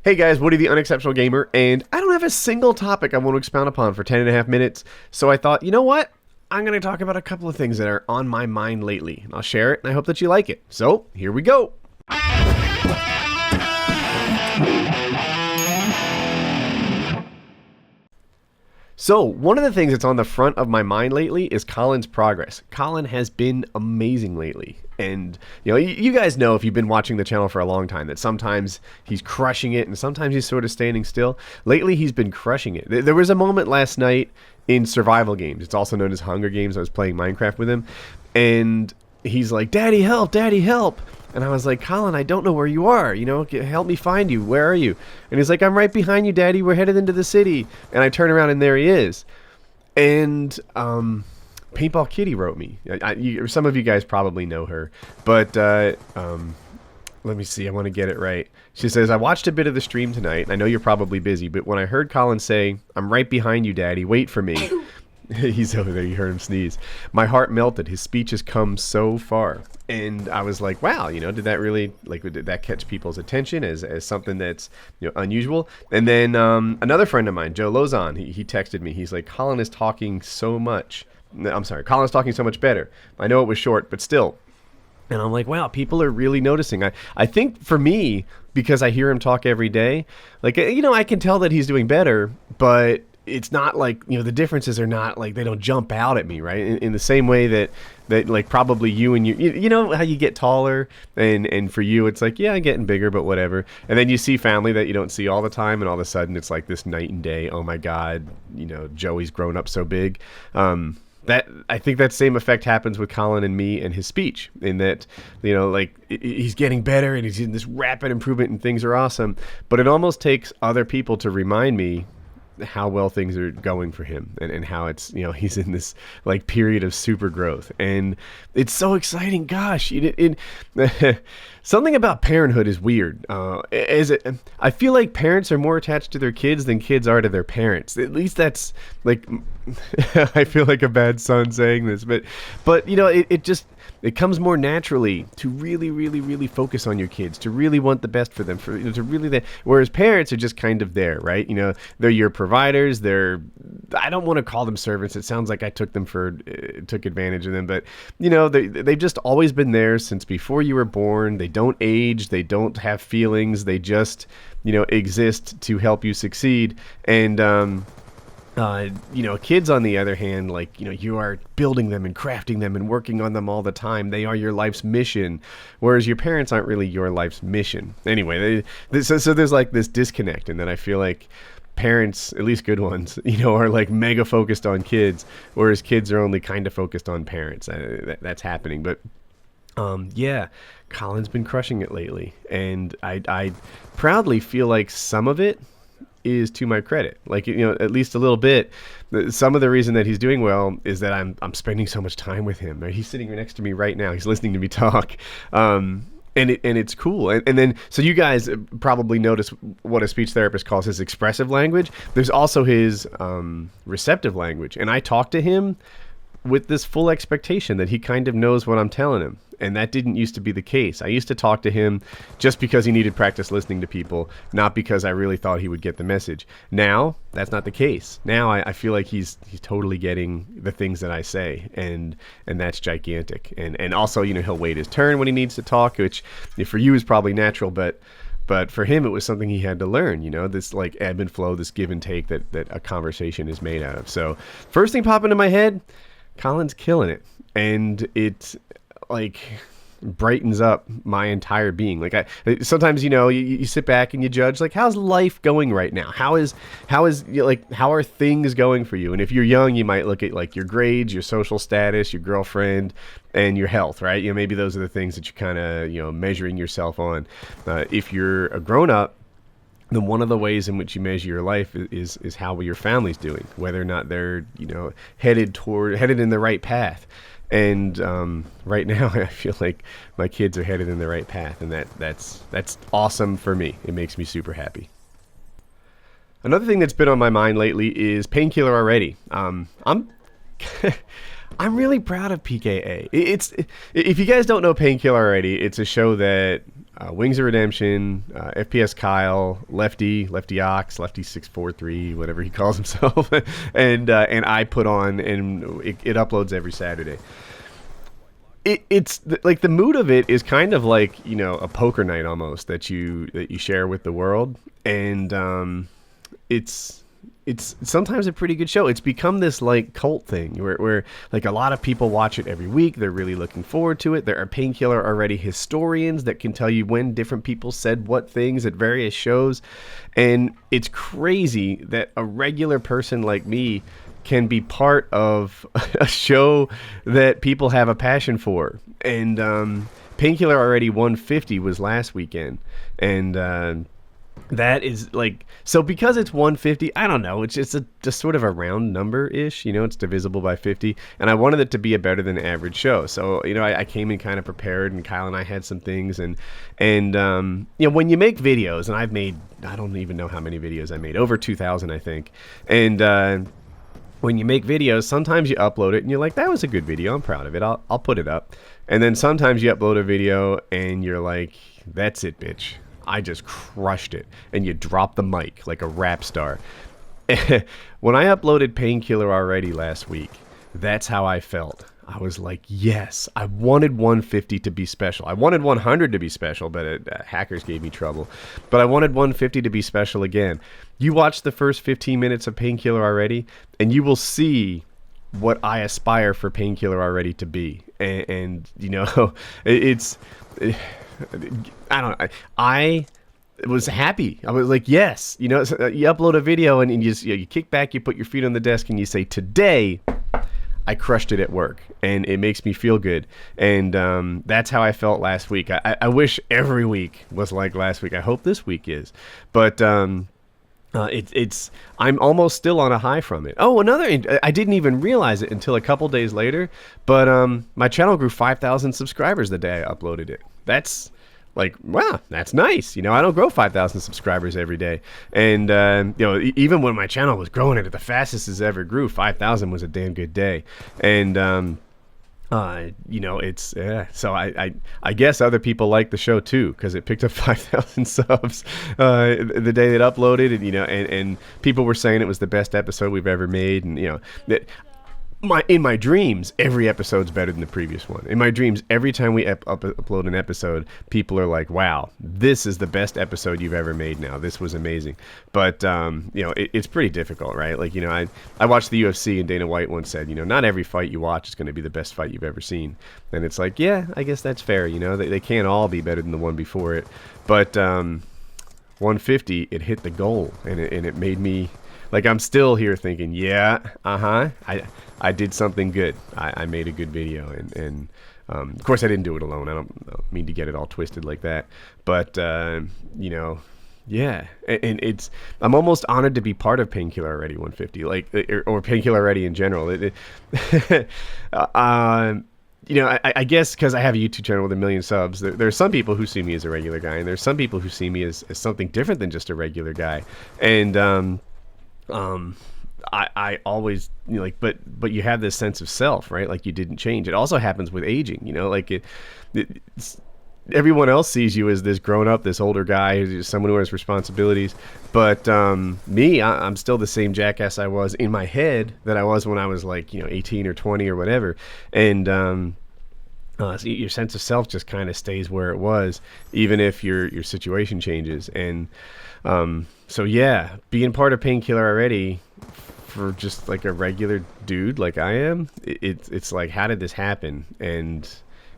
Hey guys, Woody the Unexceptional Gamer, and I don't have a single topic I want to expound upon for 10.5 minutes, so I thought, you know what? I'm going to talk about a couple of things that are on my mind lately, and I'll share it, and I hope that you like it. So, here we go! So, one of the things that's on the front of my mind lately is Colin's progress. Colin has been amazing lately. And, you guys know if you've been watching the channel for a long time that sometimes he's crushing it and sometimes he's sort of standing still. Lately, he's been crushing it. There was a moment last night in survival games. It's also known as Hunger Games. I was playing Minecraft with him. And he's like, "Daddy, help! Daddy, help!" And I was like, "Colin, I don't know where you are. Help me find you. Where are you?" And he's like, "I'm right behind you, Daddy. We're headed into the city." And I turn around and there he is. And Paintball Kitty wrote me. Some of you guys probably know her, but let me see. I want to get it right. She says, "I watched a bit of the stream tonight. And I know you're probably busy, but when I heard Colin say, 'I'm right behind you, Daddy. Wait for me.'" He's over there. You heard him sneeze. "My heart melted. His speech has come so far." And I was like, wow, did that really, did that catch people's attention as something that's, unusual? And then another friend of mine, Joe Lozon, he texted me. He's like, Colin's talking so much better. I know it was short, but still. And I'm like, wow, people are really noticing. I think for me, because I hear him talk every day, I can tell that he's doing better, but it's not like, the differences are not like they don't jump out at me, right? In the same way that like probably you and you know how you get taller and for you it's like, yeah, I'm getting bigger, but whatever. And then you see family that you don't see all the time and all of a sudden it's like this night and day. Oh my God, Joey's grown up so big. That I think that same effect happens with Colin and me and his speech in that, he's getting better and he's in this rapid improvement and things are awesome. But it almost takes other people to remind me how well things are going for him and how it's, he's in this period of super growth and it's so exciting. Gosh, something about parenthood is weird. I feel like parents are more attached to their kids than kids are to their parents. At least that's I feel like a bad son saying this, but it comes more naturally to really, really, really focus on your kids, to really want the best for them, to really whereas parents are just kind of there, right? They're your providers. I don't want to call them servants. It sounds like I took advantage of them, but they've just always been there since before you were born. They don't age. They don't have feelings. They just, exist to help you succeed. And, kids on the other hand, you are building them and crafting them and working on them all the time. They are your life's mission, whereas your parents aren't really your life's mission. Anyway, so there's this disconnect, and then I feel like parents, at least good ones, are mega focused on kids, whereas kids are only kind of focused on parents. That's happening, but yeah, Colin's been crushing it lately, and I proudly feel like some of it is to my credit, at least a little bit. Some of the reason that he's doing well is that I'm spending so much time with him. He's sitting here next to me right now. He's listening to me talk, and it's cool. And then so you guys probably notice what a speech therapist calls his expressive language. There's also his receptive language, and I talk to him with this full expectation that he kind of knows what I'm telling him. And that didn't used to be the case. I used to talk to him just because he needed practice listening to people, not because I really thought he would get the message. Now, that's not the case. Now I feel like he's totally getting the things that I say, and that's gigantic. And also, he'll wait his turn when he needs to talk, which for you is probably natural, but for him, it was something he had to learn, this ebb and flow, this give and take that a conversation is made out of. So first thing popping into my head, Colin's killing it. And it brightens up my entire being. Sometimes, you sit back and you judge, how's life going right now? How are things going for you? And if you're young, you might look at your grades, your social status, your girlfriend, and your health, right? Maybe those are the things that you kind of, measuring yourself on. If you're a grown up, then one of the ways in which you measure your life is how your family's doing, whether or not they're, headed in the right path. And right now, I feel like my kids are headed in the right path, and that's awesome for me. It makes me super happy. Another thing that's been on my mind lately is Painkiller Already. I'm really proud of PKA. If you guys don't know Painkiller Already, it's a show that Wings of Redemption, FPS Kyle, Lefty Ox, Lefty 643, whatever he calls himself, and I put on, and it uploads every Saturday. It's like the mood of it is kind of like, a poker night almost that you share with the world, and it's sometimes a pretty good show. It's become this like cult thing where like a lot of people watch it every week. They're really looking forward to it. There are Painkiller Already historians that can tell you when different people said what things at various shows, and it's crazy that a regular person like me can be part of a show that people have a passion for. And Painkiller Already 150 was last weekend, and that is like, so because it's 150, I don't know, it's just sort of a round number ish, it's divisible by 50, and I wanted it to be a better than average show. So I came in kind of prepared, and Kyle and I had some things, and when you make videos, and I've made, I don't even know how many videos I made, over 2,000 I think, and when you make videos, sometimes you upload it and you're like, that was a good video, I'm proud of it, I'll put it up. And then sometimes you upload a video and you're like, that's it, bitch, I just crushed it. And you drop the mic like a rap star. When I uploaded Painkiller Already last week, that's how I felt. I was like, yes, I wanted 150 to be special. I wanted 100 to be special, but hackers gave me trouble. But I wanted 150 to be special again. You watch the first 15 minutes of Painkiller Already, and you will see what I aspire for Painkiller Already to be. And it's... I don't know. I was happy. I was like, yes. You upload a video and you kick back, you put your feet on the desk, and you say, today I crushed it at work, and it makes me feel good. And that's how I felt last week. I wish every week was like last week. I hope this week is. But I'm almost still on a high from it. Oh, I didn't even realize it until a couple days later, but my channel grew 5,000 subscribers the day I uploaded it. That's like, wow, that's nice. I don't grow 5,000 subscribers every day. And, even when my channel was growing at the fastest it's ever grew, 5,000 was a damn good day. And, it's, so I guess other people like the show too, because it picked up 5,000 subs the day it uploaded, and people were saying it was the best episode we've ever made. And, that in my dreams, every episode's better than the previous one. In my dreams, every time we upload an episode, people are like, wow, this is the best episode you've ever made now. This was amazing. But, it's pretty difficult, right? Like, I watched the UFC, and Dana White once said, not every fight you watch is going to be the best fight you've ever seen. And it's like, yeah, I guess that's fair. They can't all be better than the one before it. But 150, it hit the goal, and it made me... Like, I'm still here thinking, yeah, I did something good. I made a good video, and of course I didn't do it alone. I don't mean to get it all twisted like that, but yeah, and I'm almost honored to be part of Painkiller Already 150, like, or Painkiller Already in general. I guess because I have a YouTube channel with 1 million subs, there's some people who see me as a regular guy, and there's some people who see me as something different than just a regular guy, and I always, but you have this sense of self, right? Like, you didn't change. It also happens with aging, like everyone else sees you as this grown up, this older guy, who's someone who has responsibilities. But me, I'm still the same jackass I was in my head that I was when I was like, 18 or 20 or whatever. And so your sense of self just kind of stays where it was, even if your situation changes. And so yeah, being part of Painkiller Already for just like a regular dude like I am, it's like, how did this happen, and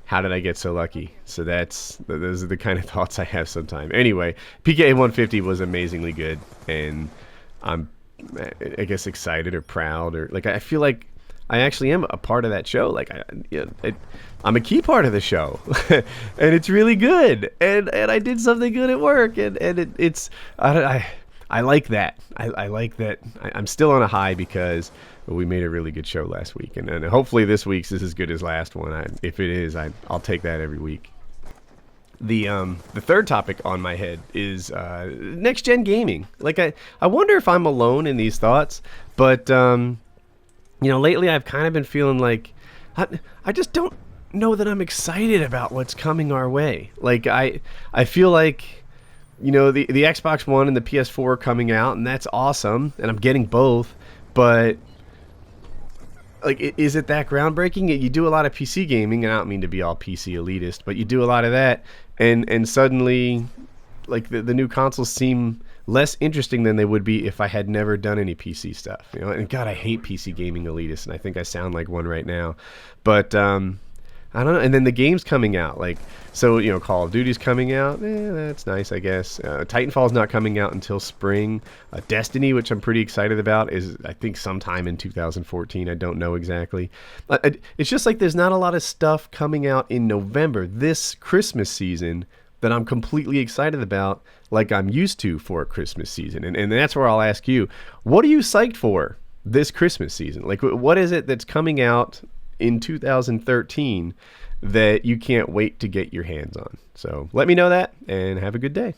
how did I get so lucky? So those are the kind of thoughts I have sometimes. Anyway, PKA 150 was amazingly good, and I'm, I guess, excited or proud, or like, I feel like I actually am a part of that show. Like, I'm a key part of the show, and it's really good. And I did something good at work, and I like that. I like that. I'm still on a high because we made a really good show last week, and hopefully this week's is as good as last one. If it is, I'll take that every week. The third topic on my head is next gen gaming. Like, I wonder if I'm alone in these thoughts, but lately I've kind of been feeling like I just don't know that I'm excited about what's coming our way. Like I feel like, you know, the Xbox One and the PS4 are coming out, and that's awesome, and I'm getting both. But like, is it that groundbreaking? You do a lot of PC gaming, and I don't mean to be all PC elitist, but you do a lot of that, and suddenly, like the new consoles seem less interesting than they would be if I had never done any PC stuff. You know, and God, I hate PC gaming elitists, and I think I sound like one right now. But I don't know. And then the game's coming out, like, so, you know, Call of Duty's coming out. That's nice, I guess. Titanfall's not coming out until spring. Destiny, which I'm pretty excited about, is, I think, sometime in 2014. I don't know exactly. It's just like there's not a lot of stuff coming out in November this Christmas season that I'm completely excited about, like I'm used to for a Christmas season. And that's where I'll ask you, what are you psyched for this Christmas season? Like, what is it that's coming out in 2013 that you can't wait to get your hands on? So let me know that, and have a good day.